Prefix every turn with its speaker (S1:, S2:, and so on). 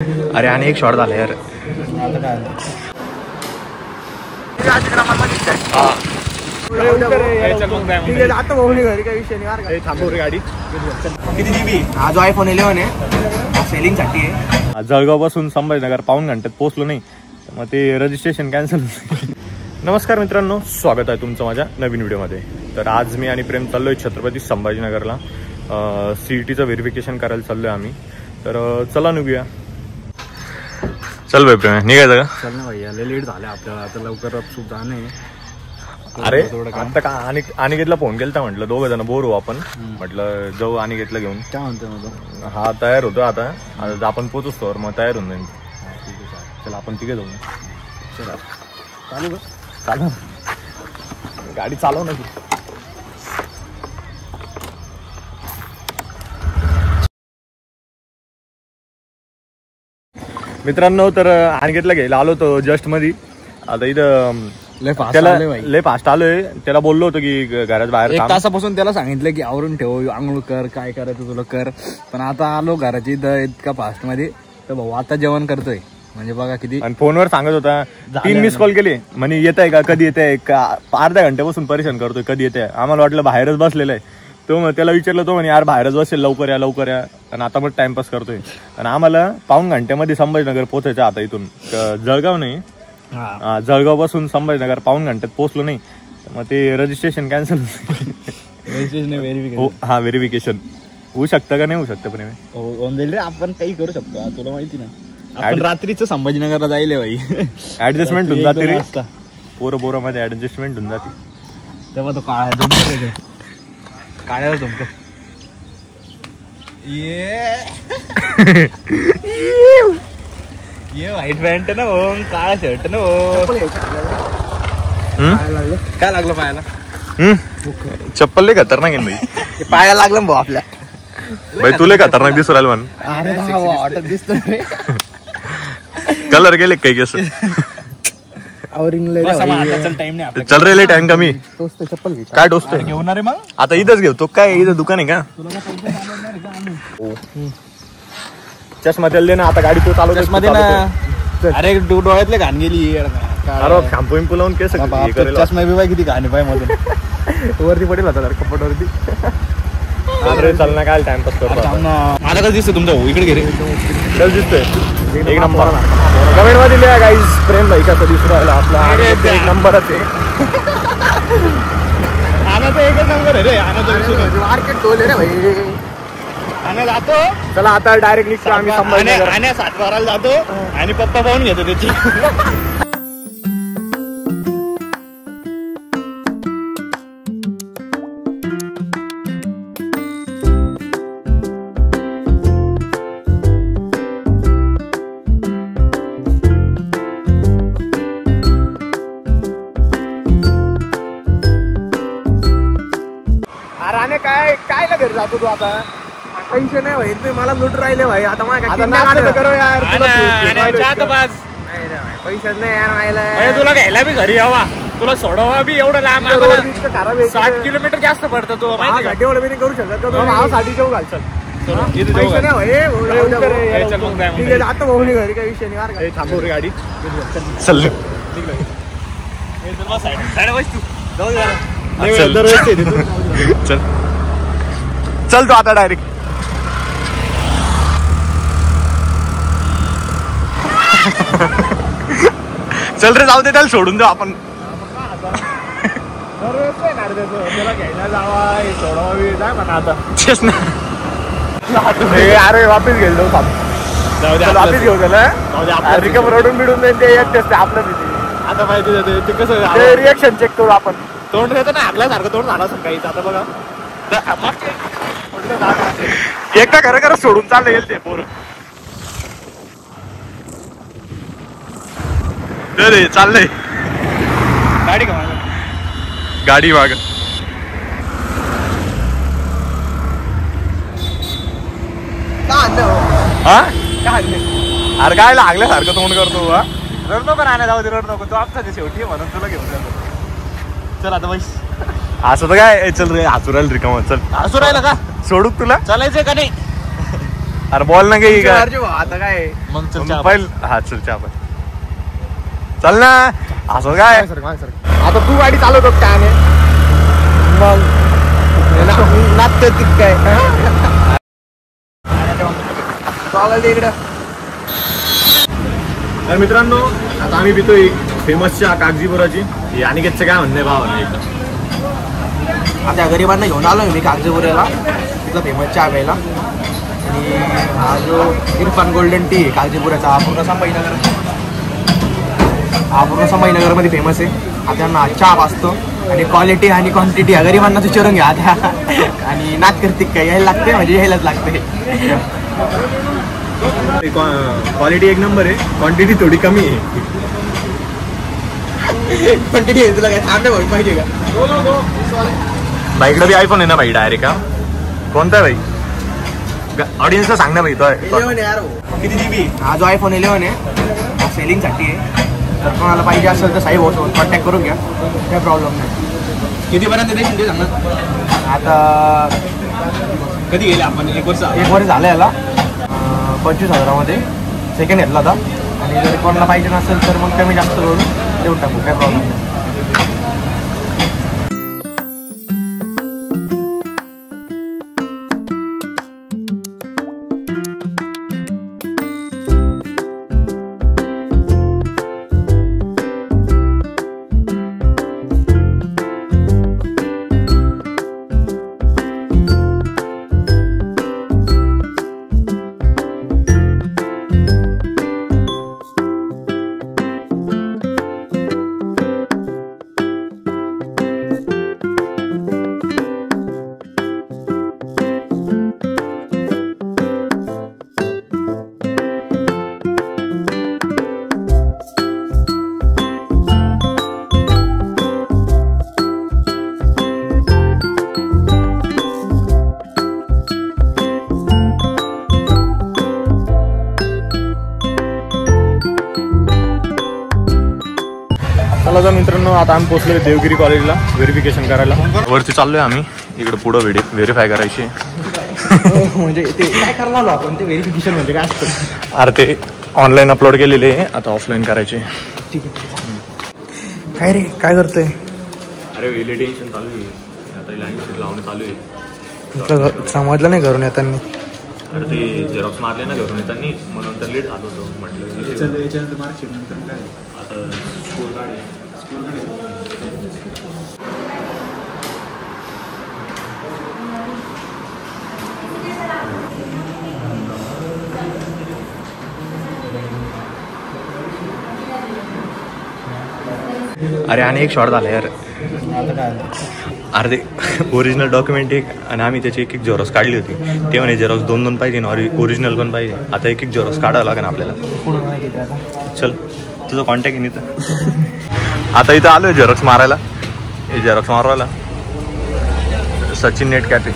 S1: अरे आणि एक शॉट झाला यार.
S2: हा जो iPhone 11 आहे सेलिंग साठी आहे.
S1: जळगाव पासून संभाजीनगर पाऊण घंट्यात पोहोचलो नाही, मग ते रजिस्ट्रेशन कॅन्सल. नमस्कार मित्रांनो, स्वागत आहे तुमचं माझ्या नवीन व्हिडिओमध्ये. तर आज मी आणि प्रेम चाललोय छत्रपती संभाजीनगरला. CETचं व्हेरिफिकेशन करायला चाललोय आम्ही. तर चला निघूया. चल भाई प्रेम, निघायचं का?
S2: चल ना भाई, लय लेट झालं आपल्याला, आता लवकर सुद्धा नाही.
S1: अरे आता का अनिकेतला फोन केलता, म्हटलं दोघं जण बोर होऊ आपण, म्हटलं जाऊ अनिकेतला घेऊन.
S2: काय म्हणतो
S1: हा तयार होतो आता आपण पोहोचतो तर मग तयार होऊन जाईल. चला आपण तिघे जाऊ.
S2: चला चालू का?
S1: चालू, गाडी चालव ना. मित्रांनो, तर अनिकेतला घ्यायला आलो तो जस्ट मध्ये. आता इथं त्याला लय फास्ट आलोय. त्याला बोललो होतो की घरात बाहेर
S2: एक तासापासून त्याला सांगितलं की आवरून ठेव, आंघोळ कर, काय करायचं तुला कर. पण आता आलो घराची इथं इतका फास्ट मध्ये, तर भाऊ आता जेवण करतोय. म्हणजे बघा किती. आणि
S1: फोनवर सांगत होता 3 मिस कॉल केले, म्हणे येत आहे का, कधी येत आहे का, अर्ध्या घंट्यापासून परेशान करतोय, कधी येत आहे. आम्हाला वाटलं बाहेरच बसलेलं आहे. तो मग त्याला विचारलं, तो म्हणे यार बाहेरच बसेल, लवकर या लवकर या. आणि आता मग टाइमपास करतोय. आणि आम्हाला पाऊण घंट्यामध्ये संभाजीनगर पोहोचायचं. आता इथून जळगाव नाही, जळगाव पासून संभाजीनगर पाऊण घंट्यात पोहोचलो नाही, मग ते रजिस्ट्रेशन कॅन्सल. हा व्हेरिफिकेशन होऊ शकतं का नाही होऊ शकतं. पण
S2: आपण काही करू शकतो, तुला माहिती ना. आपण रात्रीच संभाजीनगरला जायला भाई,
S1: ऍडजस्टमेंट होऊन जाते रे. पोरं मध्ये ऍडजस्टमेंट होऊन जाते.
S2: तेव्हा तो काळ्यावर जमतो. ये व्हाईट पॅन्ट ना हो, काळा शर्ट ना हो. काय लागलं पायाला?
S1: चप्पल लय खतरनाक आहे भाई.
S2: पायाला लागलं भाऊ आपल्या.
S1: भाई तुला खतरनाक दिसू राहिलं म्हण.
S2: अरे दिसतो रे.
S1: कलर गेले काही केस. चल रे, लय टाइम कमी. काय टोचतोय?
S2: घेऊन रे मग.
S1: आता इथंच घेऊ. तो काय इथं दुकान आहे का? चष्मा त्याला दे ना. आता गाडी तो चालू
S2: मध्ये ना. अरे डोळ्यातले घाण गेली.
S1: अरे शॅम्पू विम्पू लावून केस.
S2: चष्मा बी किती घाण पाय मधून
S1: वरती पडेल होता कपडवरती. अरे चल ना, काय टाइमपास करतो.
S2: मला कसं दिसतं तुमचं? इकडे घे रे.
S1: चल दिसतोय एक नंबर. कमेंट मध्ये लिहा गाईज, प्रेम भाई कसा दिसू राहिला आपला. एक नंबरच आहे.
S2: आणाचा एकच नंबर आहे रे.
S1: मार्केट टोल रे भाई.
S2: आण्या जातो.
S1: चला आता डायरेक्ट निघतो आम्ही संभाजीनगर.
S2: आण्या 7 बाराला जातो आणि पप्पा पाहून घेतो त्याची.
S1: काय काय ना घरी जातो तू आता? पैसे नाही भाई, तुम्ही मला लुट राहिले भाई. आता माझ्या करो यार. पैसे नाही यार.
S2: तुला घ्यायला बी घरी यावा, तुला सोडवा बी एवढं लांब. 60 किलोमीटर जास्त पडतं. तो
S1: माहिती एवढं मी नाही करू शकत का? भावासाठी जेव घाल. चल पैसे नाही भाई. आता भाऊ घरी काही विषय नाही. थांबव रे गाडी. चल चल चल तो आता डायरेक्ट. चल रे, जाऊ दे, त्याला सोडून देऊ आपण. त्याला घ्यायला जावा, सोडावी जाय म्हणा आता. अरे वापिस गेलो. वापिस घेऊ गेला. रिकम रडून बिडून जाईल ते एक आपलं तिथे.
S2: आता माहिती ते कसं
S1: रिएक्शन चेक करू आपण.
S2: तोंड देतो ना आपल्यासारखं तोंड झालं असं काहीच. आता बघा
S1: एका खरं सोडून चाललं येईल ते पोरं. रे चाललंय
S2: गाडी का
S1: गाडी माग. अरे काय लागल्यासारखं तोंड करतो.
S2: रड नको राहण्या, जाऊ दे, रड नको. तो आमचा शेवटी म्हणून तुला घेऊन जातो. चल आता बैस.
S1: असं तर काय. चल रे, हसू राहील रिकाम. चल
S2: हसू राहिलं का?
S1: सोडू तुला?
S2: चालायचंय का नाही?
S1: अरे बोल ना काही का
S2: आता काय
S1: मग पहिलं हा चल चहा पाय. चल ना असं काय
S2: आता तू गाडी चालवतो काय मग नाचते काय इकडं.
S1: तर मित्रांनो आता आम्ही पितोय फेमस चहा कागजीपुराची. अनिकेतचं काय म्हणणं आहे भावाला एकदा.
S2: आता गरिबांना घेऊन आलोय मी कागजीपुऱ्याला तिथला फेमस चहा प्यायला. आणि हा जो इरफान गोल्डन टी कागजीपुऱ्याचा हा पूर्ण संभाजीनगरमध्ये फेमस आहे. आता त्यांना चहा वाचतो आणि क्वालिटी आणि क्वांटिटी ह्या गरिबांना विचारून घ्या आता. आणि नाच करते काय यायला लागते म्हणजे यायलाच लागते.
S1: क्वालिटी एक नंबर आहे, क्वांटिटी थोडी कमी आहे.
S2: क्वांटिटी आहे तुला काय थांबे भाऊ पाहिजे का.
S1: बाईकडे बी आयफोन आहे ना भाई डायरेक्ट. हा कोणता आहे भाई ऑडियन्सला सांग ना भाई. तो
S2: 11 यार किती जीबी. हा जो आयफोन 11 आहे हा सेलिंगसाठी आहे. तर कोणाला पाहिजे असेल तर साहेब होतो कॉन्टॅक्ट करून घ्या, काही प्रॉब्लेम नाही. कितीपर्यंत देशील ते सांगा. आता कधी गेले आपण. 1 वर्ष झालं याला. 25,000मध्ये सेकंड घेतला होता. आणि जर कोणाला पाहिजे नसेल तर मग कमी जास्त करून देऊन टाकू, काय प्रॉब्लेम नाही.
S1: चला मित्रांनो आता आम्ही पोहोचलो देवगिरी कॉलेजला व्हेरिफिकेशन करायला. वरती चाललोय आम्ही. इकडे पुढं व्हेरीफाय करायची.
S2: म्हणजे ते काय करणार आपण ते व्हेरिफिकेशन म्हणजे काय असतं.
S1: अरे ते ऑनलाईन अपलोड केलेले आहे, आता ऑफलाईन करायचे.
S2: ठीक आहे. काय रे काय करतोय.
S1: अरे व्हॅलिडेशन चालू आहे आता. लँग्वेज लावणं चालू आहे.
S2: समजलं नाही घरून येताना.
S1: अरे ते झेरॉक्स मारले ना घरून येताना म्हणून तर लेट झालं होतं म्हटलं. आता स्कूल गाडी अरे आणि एक शॉर्ट झाला यार. अरे ते ओरिजिनल डॉक्युमेंट एक आणि आम्ही त्याची एक झेरॉक्स काढली होती. ते म्हणे झेरॉक्स 2 पाहिजे ना ओरिजिनल पण पाहिजे. आता एक झेरॉक्स काढावं लागेल आपल्याला. चल तुझा कॉन्टॅक्ट आहे इथं. आता इथं आलोय झेरॉक्स मारायला. हे झेरॉक्स मारवायला सचिन नेट कॅफे.